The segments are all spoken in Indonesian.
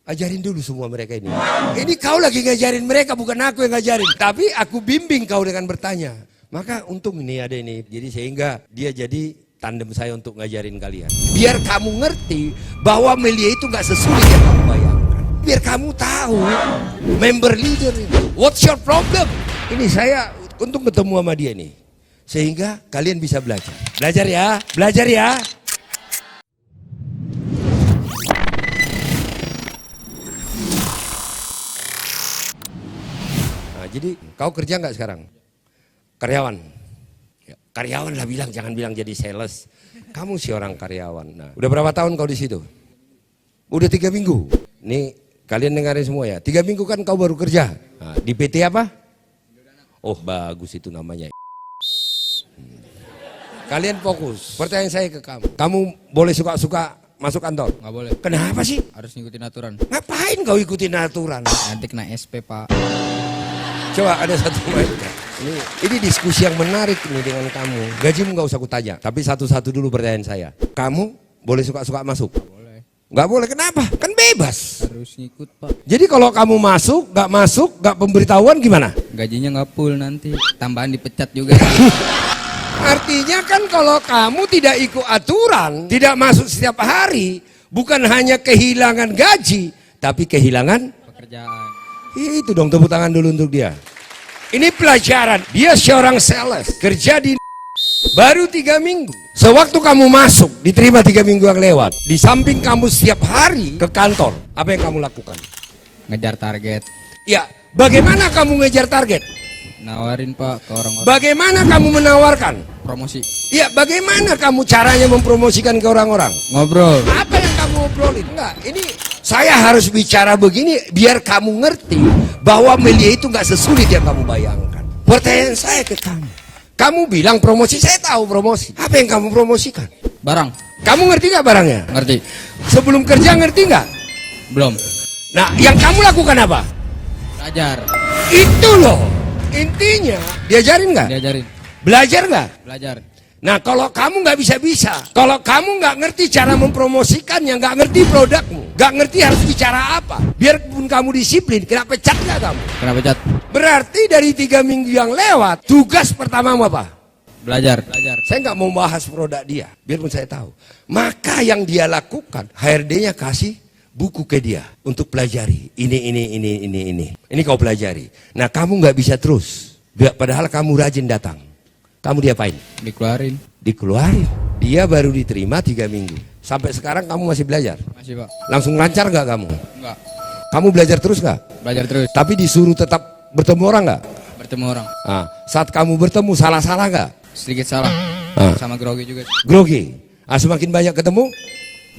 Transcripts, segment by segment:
Ajarin dulu semua mereka ini. Ini kau lagi ngajarin mereka, bukan aku yang ngajarin. Tapi aku bimbing kau dengan bertanya. Maka untung ini ada ini. Jadi sehingga dia jadi tandem saya untuk ngajarin kalian. Biar kamu ngerti bahwa Melia itu gak sesulit yang kamu bayangkan. Biar kamu tahu member leader ini. What's your problem? Ini saya untung ketemu sama dia nih. Sehingga kalian bisa belajar. Belajar ya, belajar ya. Nah, jadi kau kerja nggak sekarang? Karyawan. Ya, karyawan lah bilang, jangan bilang jadi sales. Kamu sih orang karyawan. Nah, udah berapa tahun kau di situ? Udah 3 minggu. Nih kalian dengarin semua ya. 3 minggu kan kau baru kerja. Nah, di PT apa? Oh bagus itu namanya. Kalian fokus. Pertanyaan saya ke kamu. Kamu boleh suka-suka masuk kantor? Nggak boleh. Kenapa sih? Harus ngikutin aturan. Ngapain kau ikutin aturan? Nanti kena SP, Pak. Coba ada satu main. Ini diskusi yang menarik nih dengan kamu. Gajimu nggak usah kutanya. Tapi satu-satu dulu pertanyaan saya. Kamu boleh suka-suka masuk? Nggak boleh. Nggak boleh. Kenapa? Kan bebas. Harus ngikut, Pak. Jadi kalau kamu masuk, nggak pemberitahuan gimana? Gajinya nggak full nanti. Tambahan dipecat juga. Artinya kan kalau kamu tidak ikut aturan, tidak masuk setiap hari, bukan hanya kehilangan gaji, tapi kehilangan Pekerjaan. itu dong, tepuk tangan dulu untuk dia. Ini pelajaran, dia seorang sales, kerja di baru 3 minggu. Sewaktu kamu masuk, diterima 3 minggu yang lewat, di samping kamu setiap hari ke kantor, apa yang kamu lakukan? Ngejar target. Ya, bagaimana kamu ngejar target? Nawarin, Pak, ke orang-orang. Bagaimana kamu menawarkan? Promosi. Ya, bagaimana kamu caranya mempromosikan ke orang-orang? Ngobrol. Apa yang kamu obrolin? Enggak, ini saya harus bicara begini biar kamu ngerti bahwa Melia itu nggak sesulit yang kamu bayangkan. Pertanyaan saya ke kamu. Kamu bilang promosi, saya tahu promosi. Apa yang kamu promosikan? Barang. Kamu ngerti nggak barangnya? Ngerti. Sebelum kerja ngerti nggak? Belum. Nah, yang kamu lakukan apa? Belajar. Itu loh. Intinya, diajarin nggak? Diajarin. Belajar nggak? Belajar. Nah, kalau kamu nggak bisa-bisa, kalau kamu nggak ngerti cara mempromosikannya, nggak ngerti produkmu, nggak ngerti harus bicara apa, biarpun kamu disiplin, kena pecat nggak kamu? Kena pecat. Berarti dari 3 minggu yang lewat, tugas pertamamu apa? Belajar. Belajar. Saya nggak mau bahas produk dia, biarpun saya tahu. Maka yang dia lakukan, HRD-nya kasih buku ke dia untuk pelajari. Ini kau pelajari. Nah, kamu nggak bisa terus, padahal kamu rajin datang. Kamu diapain? Dikeluarin. Dikeluarin. Dia baru diterima 3 minggu. Sampai sekarang kamu masih belajar? Masih, Pak. Langsung lancar nggak kamu? Enggak. Kamu belajar terus nggak? Belajar terus. Tapi disuruh tetap bertemu orang nggak? Bertemu orang. Nah, saat kamu bertemu salah-salah nggak? Sedikit salah. Ah. Sama grogi juga. Grogi. Semakin banyak ketemu?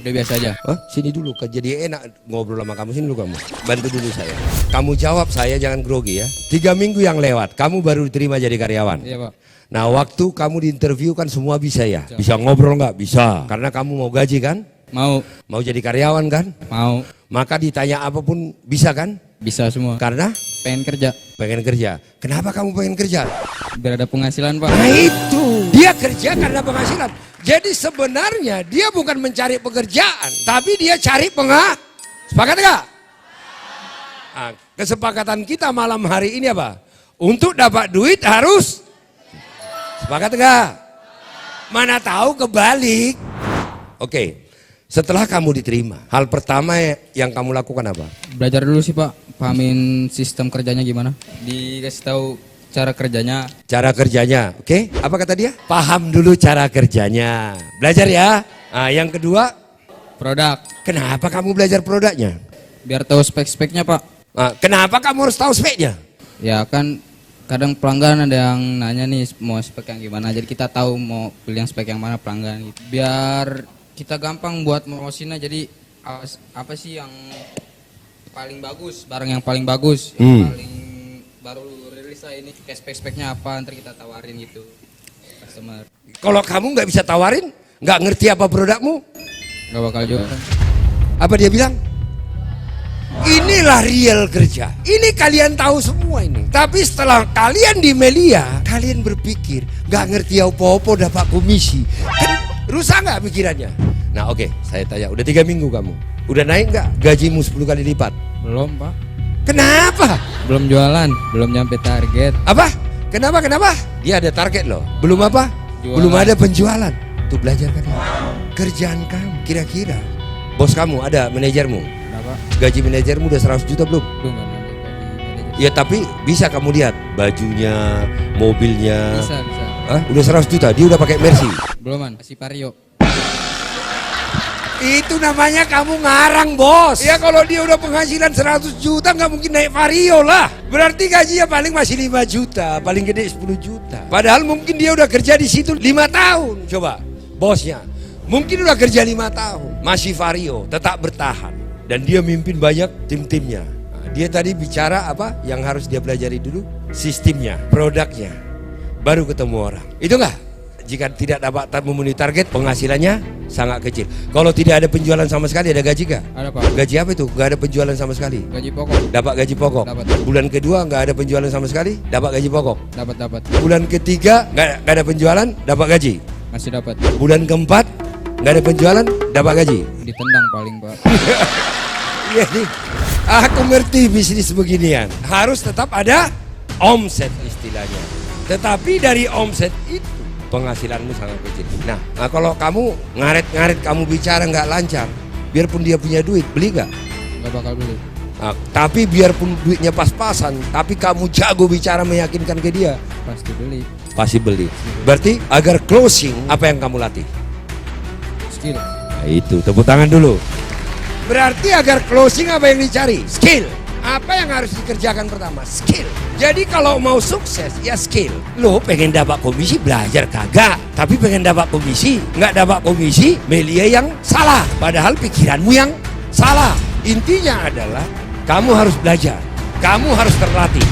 Udah biasa aja. Sini dulu, jadi enak ngobrol sama kamu. Sini dulu kamu, bantu dulu saya. Kamu jawab saya, jangan grogi ya. 3 minggu yang lewat, kamu baru diterima jadi karyawan. Iya, Pak. Nah, waktu kamu diinterview kan semua bisa ya? Bisa ngobrol nggak? Bisa. Karena kamu mau gaji kan? Mau. Mau jadi karyawan kan? Mau. Maka ditanya apapun bisa kan? Bisa semua. Karena Pengen kerja. pengen kerja. Kenapa kamu pengen kerja? Biar ada penghasilan, Pak. Nah itu, dia kerja karena penghasilan. Jadi sebenarnya dia bukan mencari pekerjaan, tapi dia cari Sepakat nggak? Nah, kesepakatan kita malam hari ini apa? Untuk dapat duit harus. Sepakat nggak? Mana tahu kebalik. Oke, setelah kamu diterima, hal pertama yang kamu lakukan apa? Belajar dulu sih, Pak. Pahamin sistem kerjanya gimana. Dikasih tahu cara kerjanya. Cara kerjanya, oke? Apa kata dia? Paham dulu cara kerjanya. Belajar ya. Nah, yang kedua, Produk. kenapa kamu belajar produknya? Biar tahu spek-speknya, Pak. Nah, kenapa kamu harus tahu speknya? Ya kan kadang pelanggan ada yang nanya nih mau spek yang gimana. Jadi kita tahu mau pilih yang spek yang mana pelanggan gitu. Biar kita gampang buat promosinya. Jadi apa sih yang paling bagus, barang yang paling bagus, yang paling baru rilis lah ini, spek-speknya apa, ntar kita tawarin gitu customer. Kalau kamu nggak bisa tawarin, nggak ngerti apa produkmu, Gak bakal jual. apa dia bilang? Inilah real kerja. Ini kalian tahu semua ini. Tapi setelah kalian di Melia, kalian berpikir nggak ngerti apa-apa dapat komisi. Kan rusak nggak pikirannya? Nah oke, saya tanya, udah 3 minggu kamu. Udah naik nggak gajimu 10 kali lipat? Belum Pak. Kenapa? Belum jualan, belum nyampe target. Apa? Kenapa? Dia ada target loh. Belum apa? Jualan. Belum ada penjualan. Tuh belajar kan. Kerjaan kamu kira-kira. Bos kamu ada manajermu. Kenapa? Gaji manajermu udah 100 juta belum? Belum ada gaji. Ya tapi bisa kamu lihat bajunya, mobilnya. Bisa. Hah? Udah 100 juta, dia udah pakai Mercy. Beluman, si Vario. Itu namanya kamu ngarang, bos. Ya kalau dia udah penghasilan 100 juta nggak mungkin naik Vario lah. Berarti gajinya paling masih 5 juta, paling gede 10 juta. Padahal mungkin dia udah kerja di situ 5 tahun. Coba, bosnya. Mungkin udah kerja 5 tahun, masih Vario, tetap bertahan. Dan dia mimpin banyak tim-timnya. Nah, dia tadi bicara apa yang harus dia pelajari dulu? Sistemnya, produknya. Baru ketemu orang. Itu enggak? Jika tidak dapat memenuhi target, penghasilannya sangat kecil. Kalau tidak ada penjualan sama sekali, ada gaji gak? Ada Pak. Gaji apa itu? Gak ada penjualan sama sekali. Gaji pokok. Dapat gaji pokok. Dapat. Bulan kedua nggak ada penjualan sama sekali, dapat gaji pokok. Dapat. Bulan ketiga nggak ada penjualan, dapat gaji. Masih dapat. Bulan keempat nggak ada penjualan, dapat gaji. Ditendang paling Pak. Iya nih, aku ngerti bisnis beginian. Harus tetap ada omset istilahnya. Tetapi dari omset itu penghasilanmu sangat kecil. Nah, kalau kamu ngaret-ngaret, kamu bicara nggak lancar, biarpun dia punya duit, beli nggak? Nggak bakal beli. Nah, tapi biarpun duitnya pas-pasan, tapi kamu jago bicara meyakinkan ke dia, Pasti beli. pasti beli. Berarti agar closing, apa yang kamu latih? Skill. Nah, itu, tepuk tangan dulu. Berarti agar closing apa yang dicari? Skill. Apa yang harus dikerjakan pertama? Skill. Jadi kalau mau sukses, ya skill. Lo pengen dapat komisi, belajar kagak. Tapi pengen dapat komisi, nggak dapat komisi, media yang salah. Padahal pikiranmu yang salah. Intinya adalah kamu harus belajar, kamu harus terlatih.